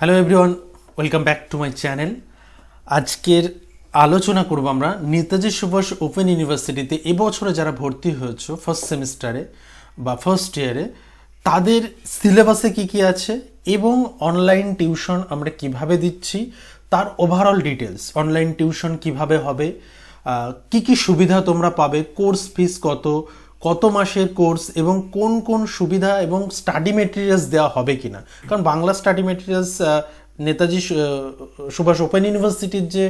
Hello everyone, welcome back to my channel. আজকের আলোচনা করব আমরা নেতাজি সুভাষ ওপেন ইউনিভার্সিটিতে এবছরে যারা ভর্তি হয়েছে ফার্স্ট সেমিস্টারে বা ফার্স্ট ইয়ারে, তাদের সিলেবাসে কি কি আছে এবং অনলাইন টিউশন আমরা কিভাবে দিচ্ছি তার ওভারঅল ডিটেলস। অনলাইন টিউশন কিভাবে হবে, কি কি সুবিধা তোমরা পাবে, কোর্স ফিস কত, কত মাসের কোর্স এবং কোন কোন সুবিধা এবং স্টাডি মেটেরিয়ালস দেওয়া হবে কিনা। কারণ Bangla study materials Netaji Subhash open ইউনিভার্সিটির যে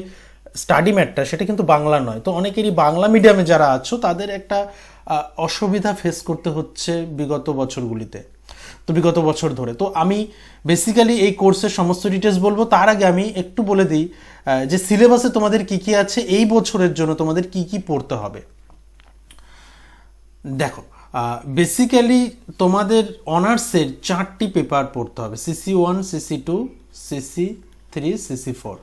স্টাডি ম্যাটটা সেটা কিন্তু বাংলা নয়। তো অনেকেরই বাংলা মিডিয়ামে যারা আছো তাদের একটা অসুবিধা ফেস করতে হচ্ছে বিগত বছর ধরে। তো আমি বেসিক্যালি এই কোর্সের সমস্ত ডিটেলস বলবো। তার আগে আমি একটু বলে দিই যে সিলেবাসে তোমাদের কি কি আছে, এই বছরের জন্য তোমাদের কি কি পড়তে হবে। দেখো, বেসিক্যালি তোমাদের অনার্সের 4টি পেপার পড়তে হবে, CC1, CC2, CC3, CC4।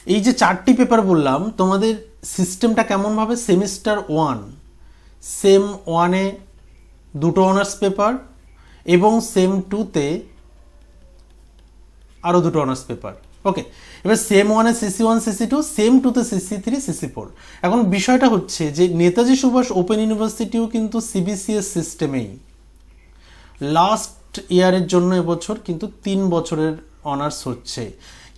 এই যে 4টি পেপার বললাম, তোমাদের সিস্টেমটা কেমনভাবে, সেমিস্টার 1 সেম 1-এ 2টো অনার্স পেপার এবং সেম 2-তে আরও 2টো অনার্স পেপার। ওকে, এবার same 1-এ CC1, CC2, same 2-তে CC3, CC4। এখন বিষয়টা হচ্ছে যে নেতাজি সুভাষ ওপেন ইউনিভার্সিটিও কিন্তু CBCS সিস্টেমেই লাস্ট ইয়ারের জন্য এবছর কিন্তু 3 বছরের অনার্স হচ্ছে।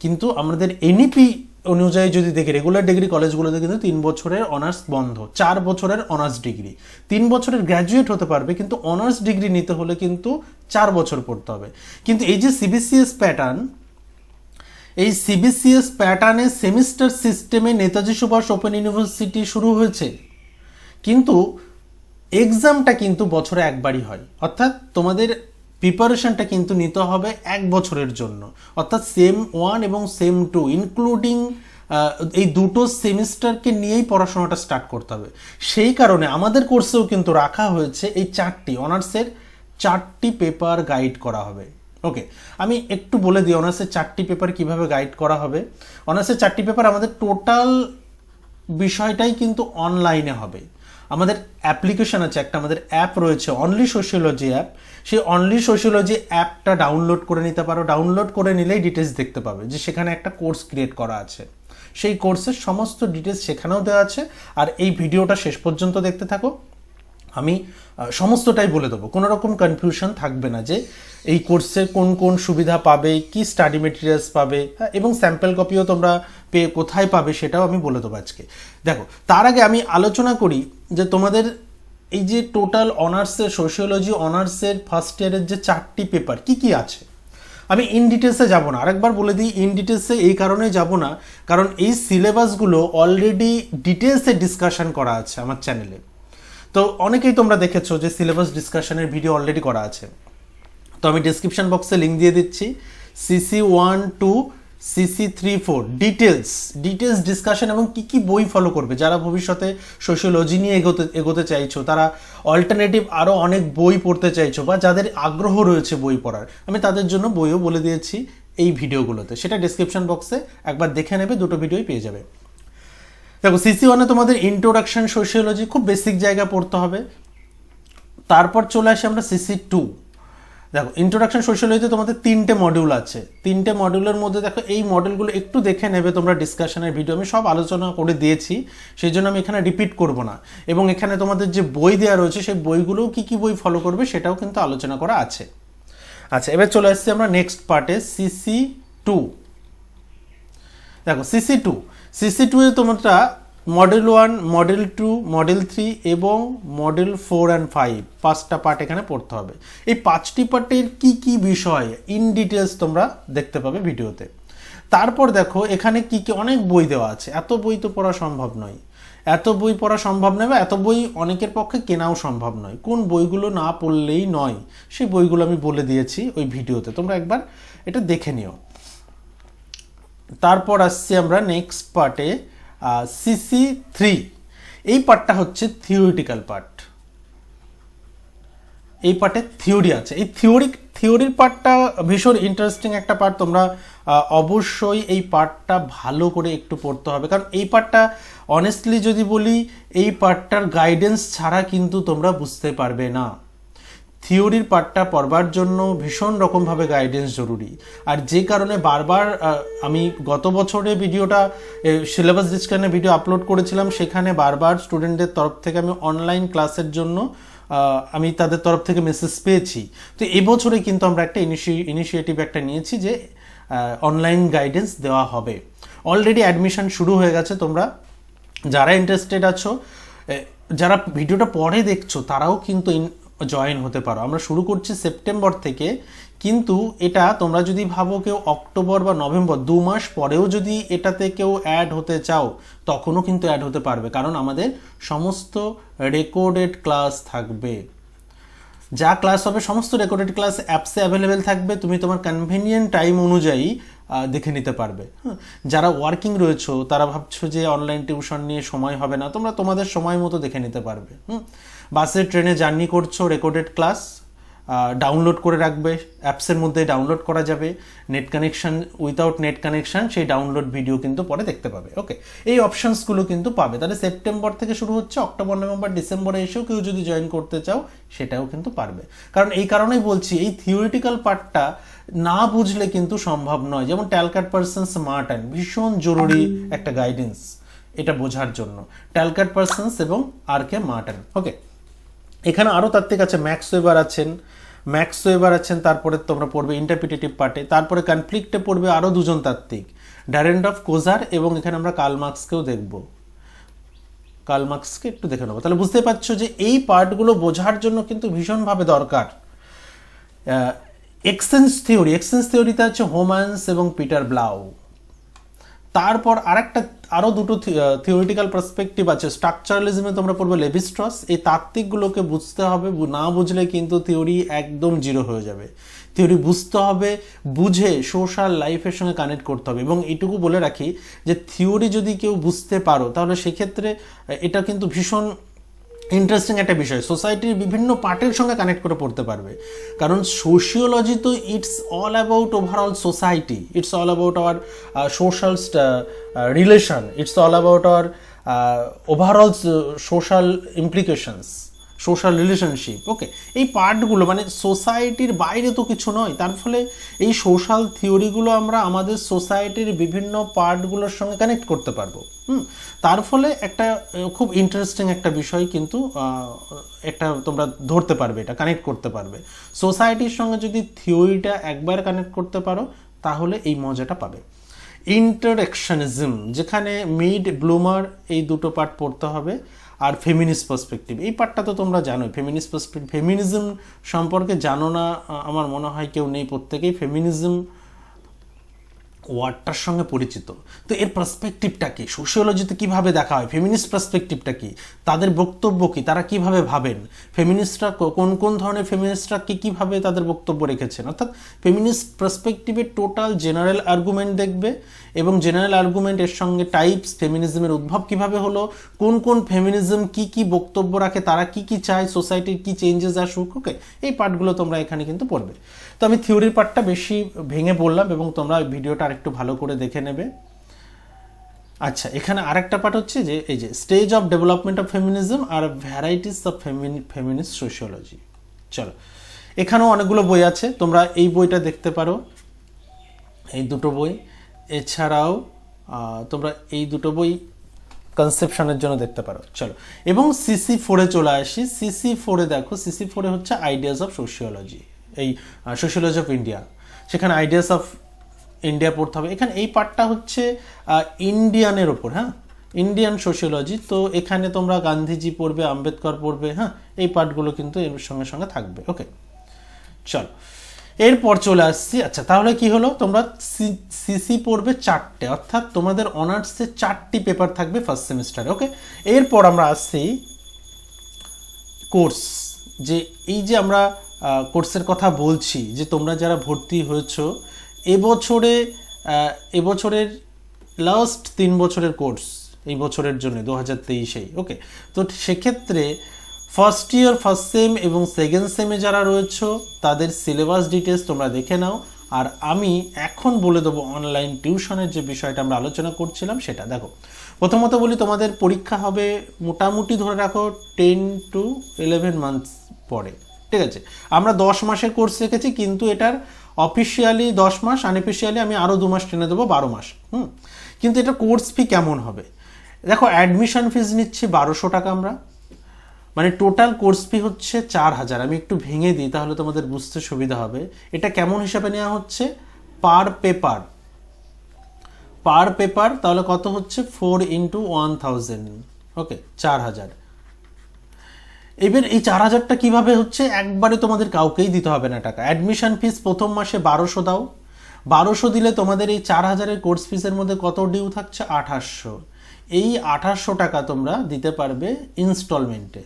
কিন্তু আমাদের এনইপি অনুযায়ী যদি দেখি, রেগুলার ডিগ্রি কলেজগুলোতে কিন্তু 3 বছরের অনার্স বন্ধ, 4 বছরের অনার্স ডিগ্রি। 3 বছরের গ্র্যাজুয়েট হতে পারবে, কিন্তু অনার্স ডিগ্রি নিতে হলে কিন্তু 4 বছর পড়তে হবে। কিন্তু এই যে CBCS প্যাটার্ন, এই CBCS প্যাটার্নে সেমিস্টার সিস্টেমে নেতাজি সুভাষ ওপেন ইউনিভার্সিটি শুরু হয়েছে, কিন্তু এক্সামটা কিন্তু বছরে একবারই হয়। অর্থাৎ তোমাদের প্রিপারেশনটা কিন্তু নিতে হবে 1 বছরের জন্য। অর্থাৎ সেম 1 এবং সেম 2 ইনক্লুডিং এই দুটো সেমিস্টারকে নিয়েই পড়াশোনাটা স্টার্ট করতে হবে। সেই কারণে আমাদের কোর্সেও কিন্তু রাখা হয়েছে এই 4টি অনার্সের 4টি পেপার গাইড করা হবে। ওকে, আমি একটু বলে দিই অনার্সের 4টি পেপার কিভাবে গাইড করা হবে। অনার্সের 4টি পেপার আমাদের টোটাল বিষয়টাই কিন্তু অনলাইনে হবে। আমাদের অ্যাপ্লিকেশন আছে, একটা আমাদের অ্যাপ রয়েছে অনলি সোশিওলজি অ্যাপ। সেই অনলি সোশিওলজি অ্যাপটা ডাউনলোড করে নিতে পারো। ডাউনলোড করে নিলেই ডিটেলস দেখতে পাবে যে সেখানে একটা কোর্স ক্রিয়েট করা আছে। সেই কোর্সের সমস্ত ডিটেলস সেখানেও দেওয়া আছে। আর এই ভিডিওটা শেষ পর্যন্ত দেখতে থাকো, আমি সমস্তটাই বলে দেবো, কোনো রকম কনফিউশন থাকবে না যে এই কোর্সে কোন কোন সুবিধা পাবে, কি স্টাডি মেটেরিয়ালস পাবে, এবং স্যাম্পল কপিও তোমরা পেয়ে কোথায় পাবে সেটাও আমি বলে দেবো আজকে। দেখো, তার আগে আমি আলোচনা করি যে তোমাদের এই যে টোটাল অনার্সের সোশিওলজি অনার্সের ফার্স্ট ইয়ারের যে 4টি পেপার কি কি আছে, আমি ইন ডিটেলসে যাব না। আরেকবার বলে দিই, ইন ডিটেলসে এই কারণেই যাব না কারণ এই সিলেবাসগুলো অলরেডি ডিটেলসে ডিসকাশন করা আছে আমার চ্যানেলে। তো অনেকেই তোমরা দেখেছো যে সিলেবাস ডিসকাশনের ভিডিও অলরেডি করা আছে। তো আমি ডিসক্রিপশন বক্সে লিঙ্ক দিয়ে দিচ্ছি, CC1 to CC3, 4 details discussion এবং কি কি বই ফলো করবে। যারা ভবিষ্যতে সোশিওলজি নিয়ে এগোতে চাইছো, তারা অল্টারনেটিভ আরও অনেক বই পড়তে চাইছো, বা যাদের আগ্রহ রয়েছে বই পড়ার, আমি তাদের জন্য বইও বলে দিয়েছি এই ভিডিওগুলোতে। সেটা ডিসক্রিপশন বক্সে একবার দেখে নেবে, দুটো ভিডিওই পেয়ে যাবে। দেখো, CC1-এ তোমাদের ইন্ট্রোডাকশন সোশিওলজি খুব বেসিক জায়গা পড়তে হবে। তারপর চলে আসি আমরা CC2। দেখো, ইন্ট্রোডাকশন সোশিওলজিতে তোমাদের 3টে মডিউল আছে। 3টে মডিউলের মধ্যে দেখো এই মডেলগুলো একটু দেখে নেবে তোমরা, ডিসকাশনের ভিডিও আমি সব আলোচনা করে দিয়েছি, সেই জন্য আমি এখানে রিপিট করব না। এবং এখানে তোমাদের যে বই দেওয়া রয়েছে সেই বইগুলোও কি কি বই ফলো করবে সেটাও কিন্তু আলোচনা করা আছে। আচ্ছা, এবার চলে আসছি আমরা নেক্সট পার্টে, CC2। দেখো, CC2-এ তোমরা মডেল 1, মডেল 2, মডেল 3 এবং মডেল 4 and 5 5টা পার্ট এখানে পড়তে হবে। এই 5টি পার্টের কি কি বিষয় ইন ডিটেলস তোমরা দেখতে পাবে ভিডিওতে। তারপর দেখো এখানে কি কি অনেক বই দেওয়া আছে। এত বই তো পড়া সম্ভব নয়, বা এত বই অনেকের পক্ষে কেনাও সম্ভব নয়। কোন বইগুলো না পড়লেই নয় সেই বইগুলো আমি বলে দিয়েছি ওই ভিডিওতে, তোমরা একবার এটা দেখে নিও। তারপর আসছি আমরা নেক্সট পার্টে, CC3। এই পার্টটা হচ্ছে থিওরিটিক্যাল পার্ট। এই পার্টে থিওরি আছে। এই থিওরির পার্টটা ভীষণ ইন্টারেস্টিং একটা পার্ট। তোমরা অবশ্যই এই পার্টটা ভালো করে একটু পড়তে হবে, কারণ এই পার্টটা অনেস্টলি যদি বলি, এই পার্টটার গাইডেন্স ছাড়া কিন্তু তোমরা বুঝতে পারবে না। থিওরির পার্টটা পড়বার জন্য ভীষণ রকমভাবে গাইডেন্স জরুরি। আর যে কারণে বারবার আমি গত বছরে ভিডিওটা সিলেবাস ডিসকাশনে ভিডিও আপলোড করেছিলাম, সেখানে বারবার স্টুডেন্টদের তরফ থেকে আমি অনলাইন ক্লাসের জন্য আমি তাদের তরফ থেকে মেসেজ পেয়েছি। তো এবছরে কিন্তু আমরা একটা ইনিশিয়েটিভ একটা নিয়েছি যে অনলাইন গাইডেন্স দেওয়া হবে। অলরেডি অ্যাডমিশন শুরু হয়ে গেছে। তোমরা যারা ইন্টারেস্টেড আছো, যারা ভিডিওটা পরে দেখছো, তারাও কিন্তু জয়েন হতে পারো। আমরা শুরু করছি সেপ্টেম্বর থেকে, কিন্তু এটা তোমরা যদি ভাবো কেউ অক্টোবর বা নভেম্বর 2 মাস পরেও যদি এটাতে কেউ অ্যাড হতে চাও, তখনও কিন্তু অ্যাড হতে পারবে, কারণ আমাদের সমস্ত রেকর্ডেড ক্লাস থাকবে। যা ক্লাস হবে সমস্ত রেকর্ডেড ক্লাস অ্যাপসে অ্যাভেলেবেল থাকবে, তুমি তোমার কনভেনিয়েন্ট টাইম অনুযায়ী দেখে নিতে পারবে। হ্যাঁ, যারা ওয়ার্কিং রয়েছো, তারা ভাবছো যে অনলাইন টিউশন নিয়ে সময় হবে না, তোমরা তোমাদের সময় মতো দেখে নিতে পারবে। বাসে ট্রেনে জার্নি করছো, রেকর্ডেড ক্লাস ডাউনলোড করে রাখবে, অ্যাপসের মধ্যে ডাউনলোড করা যাবে। Net connection, without net connection সেই ডাউনলোড ভিডিও কিন্তু পরে দেখতে পাবে। ওকে, এই অপশানসগুলো কিন্তু পাবে। তাহলে সেপ্টেম্বর থেকে শুরু হচ্ছে, অক্টোবর নভেম্বর ডিসেম্বরে এসেও কেউ যদি জয়েন করতে চাও সেটাও কিন্তু পারবে। কারণ এই কারণেই বলছি, এই থিওরিটিক্যাল পার্টটা না বুঝলে কিন্তু সম্ভব নয়। যেমন ট্যালকাট পার্সনস মার্টেন ভীষণ জরুরি একটা গাইডেন্স এটা বোঝার জন্য, ট্যালকাট পার্সনস এবং আর কে মার্টেন। ওকে, এখানে আরও তাত্ত্বিক আছে, ম্যাক্স ওয়েবার আছেন, তারপরে তোমরা পড়বে ইন্টারপ্রিটেটিভ পার্টে, তারপরে কনফ্লিক্টে পড়বে আরও দুজন তাত্ত্বিক, ড্যারেন্ডফ, কোজার, এবং এখানে আমরা কার্ল মার্কসকেও দেখব। কার্ল মার্কসকে একটু দেখে নেবো। তাহলে বুঝতে পারছো যে এই পার্টগুলো বোঝার জন্য কিন্তু ভীষণভাবে দরকার। এক্সচেঞ্জ থিওরিতে আছে হোমান্স এবং পিটার ব্লাউ। তারপর আরও দুটো থিওরিটিক্যাল পার্সপেক্টিভ আছে। স্ট্রাকচারালিজমে তোমরা পড়বে লেভি স্ট্রস। এই তাত্ত্বিকগুলোকে বুঝতে হবে, না বুঝলে কিন্তু থিওরি একদম জিরো হয়ে যাবে। থিওরি বুঝতে হবে, বুঝে সোশ্যাল লাইফের সঙ্গে কানেক্ট করতে হবে। এবং এইটুকু বলে রাখি যে থিওরি যদি কেউ বুঝতে পারো, তাহলে সেক্ষেত্রে এটা কিন্তু ভীষণ ইন্টারেস্টিং একটা বিষয়, সোসাইটির বিভিন্ন পার্টের সঙ্গে কানেক্ট করে পড়তে পারবে। কারণ সোশিওলজি তো it's all about overall society, it's all about our social relation, it's all about our overall social implications, social relationship. Okay, এই পার্টগুলো মানে সোসাইটির বাইরে তো কিছু নয়। তার ফলে এই সোশ্যাল থিওরিগুলো আমরা আমাদের সোসাইটির বিভিন্ন পার্টগুলোর সঙ্গে কানেক্ট করতে পারবো। তার ফলে একটা খুব ইন্টারেস্টিং একটা বিষয় কিন্তু একটা তোমরা ধরতে পারবে, এটা কানেক্ট করতে পারবে। সোসাইটির সঙ্গে যদি থিওরিটা একবার কানেক্ট করতে পারো, তাহলে এই মজাটা পাবে। ইন্টারেকশনিজম, যেখানে মিড ব্লুমার, এই দুটো পার্ট পড়তে হবে। আর ফেমিনিস্ট পার্সপেক্টিভ, এই পার্টটা তো তোমরা জানোই। ফেমিনিজম সম্পর্কে জানো না আমার মনে হয় কেউ নেই, প্রত্যেকেই ফেমিনিজম ওয়ার্ডটার সঙ্গে পরিচিত। তো এর পার্সপেক্টিভটা কি, সোশিওলজিতে কীভাবে দেখা হয়, ফেমিনিস্ট পার্সপেক্টিভটা কি, তাদের বক্তব্য কি, তারা কিভাবে ভাবেন, ফেমিনিস্টরা কোন ধরনের ফেমিনিস্টরা কীভাবে তাদের বক্তব্য রেখেছেন। অর্থাৎ ফেমিনিস্ট পার্সপেক্টিভের টোটাল জেনারেল আর্গুমেন্ট দেখবে, এবং জেনারেল আর্গুমেন্টের সঙ্গে টাইপস, ফেমিনিজমের উদ্ভব কিভাবে হলো, কোন ফেমিনিজম কি বক্তব্য রাখে, তারা কি চায়, সোসাইটির কি চেঞ্জেস আসুক। ওকে, এই পার্টগুলো তোমরা এখানে কিন্তু পড়বে। তো আমি থিওরির পার্টটা বেশি ভেঙে বললাম, এবং তোমরা ভিডিওটা আরেকটু ভালো করে দেখে নেবে। আচ্ছা, এখানে আরেকটা পার্ট হচ্ছে যে এই যে stage of development of feminism আর ভ্যারাইটিস অফ ফেমিনিস্ট সোশিওলজি। চলো, এখানেও অনেকগুলো বই আছে, তোমরা এই বইটা দেখতে পারো, এই দুটো বই। এছাড়াও তোমরা এই দুটো বই কনসেপশনের জন্য দেখতে পারো। চলো, এবং CC4-এ চলে আসি। CC4-এ দেখো, CC4-এ হচ্ছে আইডিয়াস অফ সোশিওলজি, এই সোশিওলজি অফ ইন্ডিয়া। সেখানে আইডিয়াস অফ ইন্ডিয়া পড়তে হবে। এখানে এই পার্টটা হচ্ছে ইন্ডিয়ানের ওপর, হ্যাঁ, ইন্ডিয়ান সোশিওলজি। তো এখানে তোমরা গান্ধীজি পড়বে, আম্বেদকর পড়বে, হ্যাঁ, এই পার্টগুলো কিন্তু এর সঙ্গে সঙ্গে থাকবে। ওকে, চলো, এরপর চলে আসছি। আচ্ছা, তাহলে কি হলো, তোমরা সিসি পড়বে 4টে, অর্থাৎ তোমাদের অনার্সে 4টি পেপার থাকবে ফার্স্ট সেমিস্টারে। ওকে, এরপর আমরা আসছি কোর্স। যে এই যে আমরা কোর্সের কথা বলছি, যে তোমরা যারা ভর্তি হয়েছো এবছরের লাস্ট 3 বছরের কোর্স এই বছরের জন্য 2023-এই। ওকে, তো সেক্ষেত্রে ফার্স্ট ইয়ার, ফার্স্ট সেম এবং সেকেন্ড সেমে যারা রয়েছে তাদের সিলেবাস ডিটেলস তোমরা দেখে নাও। আর আমি এখন বলে দেবো অনলাইন টিউশনের যে বিষয়টা আমরা আলোচনা করছিলাম সেটা। দেখো, প্রথমত বলি, তোমাদের পরীক্ষা হবে মোটামুটি ধরে রাখো 10 to 11 মান্থস পরে, ঠিক আছে, আমরা 10 মাসের কোর্স রেখেছি, কিন্তু এটার অফিসিয়ালি 10 মাস, আনঅফিসিয়ালি আমি আরও 2 মাস টেনে দেবো, 12 মাস। কিন্তু এটা কোর্স ফি কেমন হবে দেখো, অ্যাডমিশন ফিজ নিচ্ছি 1200 টাকা আমরা, মানে টোটাল কোর্স ফি হচ্ছে 4000। আমি একটু ভেঙে দিই তাহলে তোমাদের বুঝতে সুবিধা হবে। এটা কেমন হিসাবে নেওয়া হচ্ছে, পার পেপার, তাহলে কত হচ্ছে 4 × 1000, ওকে 4000। এবার এই 4000টা কিভাবে হচ্ছে, একবারে তোমাদের কাউকেই দিতে হবে না টাকা। অ্যাডমিশন ফিস প্রথম মাসে 1200 দাও, 1200 দিলে তোমাদের এই 4000-এর কোর্স ফিসের মধ্যে কত ডিউ থাকছে, 2800। এই 2800 টাকা তোমরা দিতে পারবে ইনস্টলমেন্টে,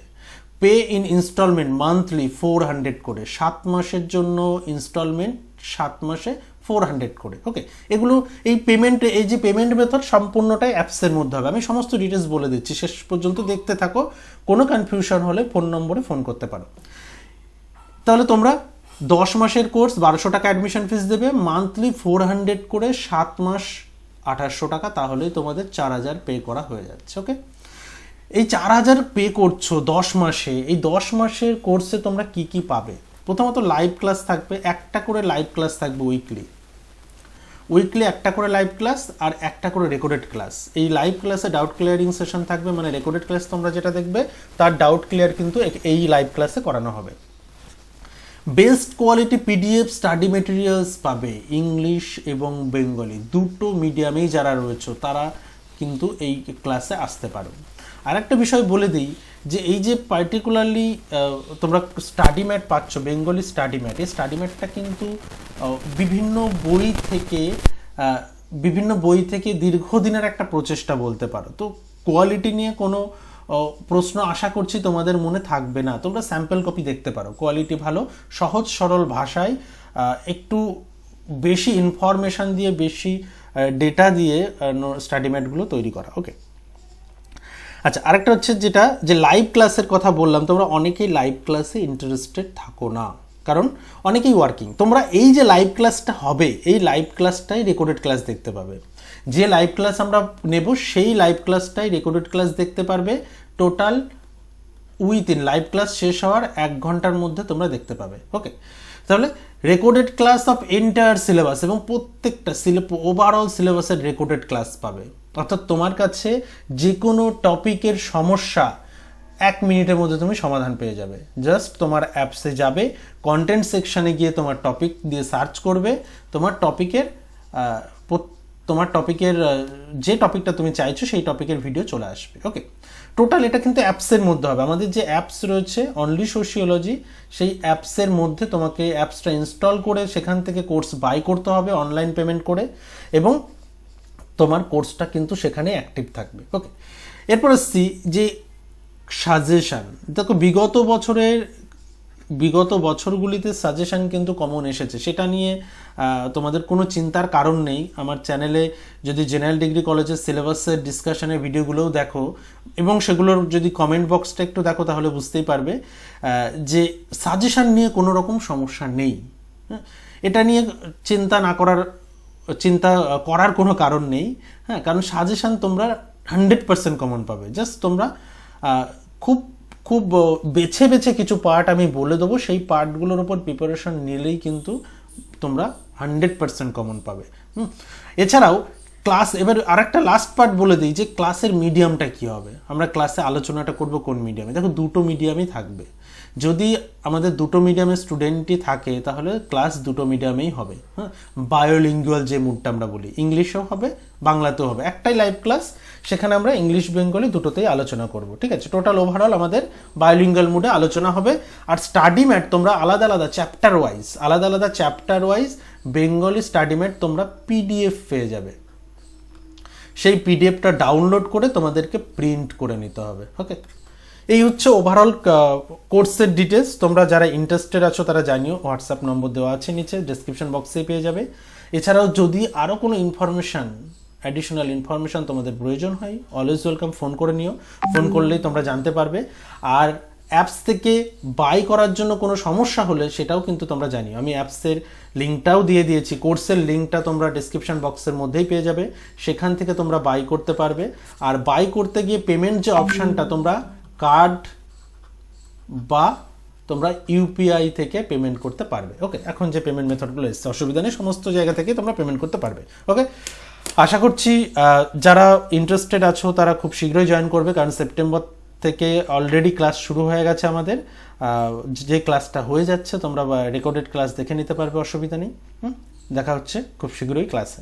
পে ইন ইনস্টলমেন্ট মান্থলি 400 করে, 7 মাসের জন্য ইনস্টলমেন্ট, 7 মাসে 400 করে, ওকে। এগুলো এই পেমেন্ট, এই যে পেমেন্ট মেথড সম্পূর্ণটাই অ্যাপসের মধ্যে হবে। আমি সমস্ত ডিটেলস বলে দিচ্ছি, শেষ পর্যন্ত দেখতে থাকো, কোনো কনফিউশন হলে ফোন নম্বরে ফোন করতে পারো। তাহলে তোমরা 10 মাসের কোর্স 1200 টাকা অ্যাডমিশন ফিস দেবে, মান্থলি 400 করে, 7 মাস 2800 টাকা, তাহলেই তোমাদের 4000 পে করা হয়ে যাচ্ছে, ওকে। এই 4000 পে করছো 10 মাসে, এই 10 মাসের কোর্সে তোমরা কি কি পাবে? প্রথমত লাইভ ক্লাস থাকবে, একটা করে লাইভ ক্লাস থাকবে উইকলি একটা করে লাইভ ক্লাস, আর একটা করে রেকর্ডেড ক্লাস। এই লাইভ ক্লাসে ডাউট ক্লিয়ারিং সেশন থাকবে, মানে রেকর্ডেড ক্লাস তোমরা যেটা দেখবে তার ডাউট ক্লিয়ার কিন্তু এই লাইভ ক্লাসে করানো হবে। Best quality PDF study materials পাবে, ইংলিশ এবং বেঙ্গলি দুটো মিডিয়ামেই যারা রয়েছে তারা কিন্তু এই ক্লাসে আসতে পারো। আর একটা বিষয় বলে দিই, যে এই যে পার্টিকুলারলি তোমরা স্টাডি ম্যাট পাচ্ছ, বেঙ্গলি স্টাডি ম্যাট, এই স্টাডি ম্যাটটা কিন্তু বিভিন্ন বই থেকে দীর্ঘদিনের একটা প্রচেষ্টা বলতে পারো। তো কোয়ালিটি নিয়ে কোনো প্রশ্ন আশা করছি তোমাদের মনে থাকবে না। তোমরা স্যাম্পল কপি দেখতে পারো, কোয়ালিটি ভালো, সহজ সরল ভাষায় একটু বেশি ইনফরমেশান দিয়ে, বেশি ডেটা দিয়ে স্টাডি ম্যাটগুলো তৈরি করা, ওকে। আচ্ছা, আরেকটা হচ্ছে যেটা, যে লাইভ ক্লাসের কথা বললাম, তোমরা অনেকেই লাইভ ক্লাসে ইন্টারেস্টেড থাকো না, কারণ অনেকেই ওয়ার্কিং। তোমরা এই যে লাইভ ক্লাসটা হবে, এই লাইভ ক্লাসটাই রেকর্ডেড ক্লাস দেখতে পাবে। যে লাইভ ক্লাস আমরা নেব সেই লাইভ ক্লাসটাই রেকর্ডেড ক্লাস দেখতে পারবে। টোটাল উইথিন লাইভ ক্লাস শেষ হওয়ার 1 ঘন্টার মধ্যে তোমরা দেখতে পাবে, ওকে। তাহলে recorded class of entire syllabus, এবং প্রত্যেকটা ওভারঅল সিলেবাসের রেকর্ডেড ক্লাস পাবে। অর্থাৎ তোমার কাছে যে কোনো টপিকের সমস্যা 1 মিনিটের মধ্যে তুমি সমাধান পেয়ে যাবে। জাস্ট তোমার অ্যাপসে যাবে, কন্টেন্ট সেকশানে গিয়ে তোমার টপিক দিয়ে সার্চ করবে, তোমার টপিকের যে টপিকটা তুমি চাইছো সেই টপিকের ভিডিও চলে আসবে, ওকে। টোটাল এটা কিন্তু অ্যাপসের মধ্যে হবে। আমাদের যে অ্যাপস রয়েছে অনলি সোশিওলজি, সেই অ্যাপসের মধ্যে তোমাকে অ্যাপসটা ইনস্টল করে সেখান থেকে কোর্স বাই করতে হবে অনলাইন পেমেন্ট করে, এবং তোমার কোর্সটা কিন্তু সেখানে অ্যাক্টিভ থাকবে, ওকে। এরপর আসছি যে সাজেশান। দেখো, বিগত বছরগুলিতে সাজেশান কিন্তু কমন এসেছে, সেটা নিয়ে তোমাদের কোনো চিন্তার কারণ নেই। আমার চ্যানেলে যদি জেনারেল ডিগ্রি কলেজের সিলেবাসের ডিসকাশনের ভিডিওগুলোও দেখো, এবং সেগুলোর যদি কমেন্ট বক্সটা একটু দেখো, তাহলে বুঝতেই পারবে যে সাজেশান নিয়ে কোনো রকম সমস্যা নেই। এটা নিয়ে চিন্তা করার কোনো কারণ নেই, হ্যাঁ, কারণ সাজেশান তোমরা 100% কমন পাবে। জাস্ট তোমরা খুব বেছে বেছে কিছু পার্ট আমি বলে দেবো, সেই পার্টগুলোর উপর প্রিপারেশন নিলেই কিন্তু তোমরা 100% কমন পাবে। এছাড়াও ক্লাস, এবার আরেকটা লাস্ট পার্ট বলে দিই, যে ক্লাসের মিডিয়ামটা কী হবে। আমরা ক্লাসে আলোচনাটা করব কোন মিডিয়ামে। দেখো, দুটো মিডিয়ামই থাকবে। যদি আমাদের দুটো মিডিয়ামের স্টুডেন্টই থাকে তাহলে ক্লাস দুটো মিডিয়ামেই হবে, হ্যাঁ। বায়োলিঙ্গুয়াল যে মুডটা আমরা বলি, ইংলিশেও হবে বাংলাতেও হবে, একটাই লাইভ ক্লাস, সেখানে আমরা ইংলিশ বেঙ্গলি দুটোতেই আলোচনা করব, ঠিক আছে। টোটাল ওভারঅল আমাদের বায়োলিঙ্গুয়াল মুডে আলোচনা হবে। আর স্টাডি ম্যাট তোমরা আলাদা আলাদা chapter wise Bengali study mat তোমরা পিডিএফ পেয়ে যাবে। সেই পিডিএফটা ডাউনলোড করে তোমাদেরকে প্রিন্ট করে নিতে হবে, ওকে। এই হচ্ছে ওভারঅল কোর্সের ডিটেলস। তোমরা যারা ইন্টারেস্টেড আছো তারা জানিও, হোয়াটসঅ্যাপ নম্বর দেওয়া আছে নিচে, ডেসক্রিপশন বক্সে পেয়ে যাবে। এছাড়াও যদি আরও কোনো অ্যাডিশনাল ইনফরমেশান তোমাদের প্রয়োজন হয়, অলওয়েজ ওয়েলকাম, ফোন করে নিও। ফোন করলেই তোমরা জানতে পারবে। আর অ্যাপস থেকে বাই করার জন্য কোনো সমস্যা হলে সেটাও কিন্তু তোমরা জানিও। আমি অ্যাপসের লিঙ্কটাও দিয়ে দিয়েছি, কোর্সের লিঙ্কটা তোমরা ডেসক্রিপশন বক্সের মধ্যেই পেয়ে যাবে, সেখান থেকে তোমরা বাই করতে পারবে। আর বাই করতে গিয়ে পেমেন্ট যে অপশানটা, তোমরা কার্ড বা তোমরা ইউপিআই থেকে পেমেন্ট করতে পারবে। ওকে, এখন যে পেমেন্ট মেথডগুলো এসছে অসুবিধা নেই, সমস্ত জায়গা থেকে তোমরা পেমেন্ট করতে পারবে। ওকে, আশা করছি যারা ইন্টারেস্টেড আছো তারা খুব শীঘ্রই জয়েন করবে, কারণ সেপ্টেম্বর থেকে অলরেডি ক্লাস শুরু হয়ে গেছে আমাদের। যে ক্লাসটা হয়ে যাচ্ছে তোমরা রেকর্ডেড ক্লাস দেখে নিতে পারবে, অসুবিধা নেই। দেখা হচ্ছে খুব শীঘ্রই ক্লাসে।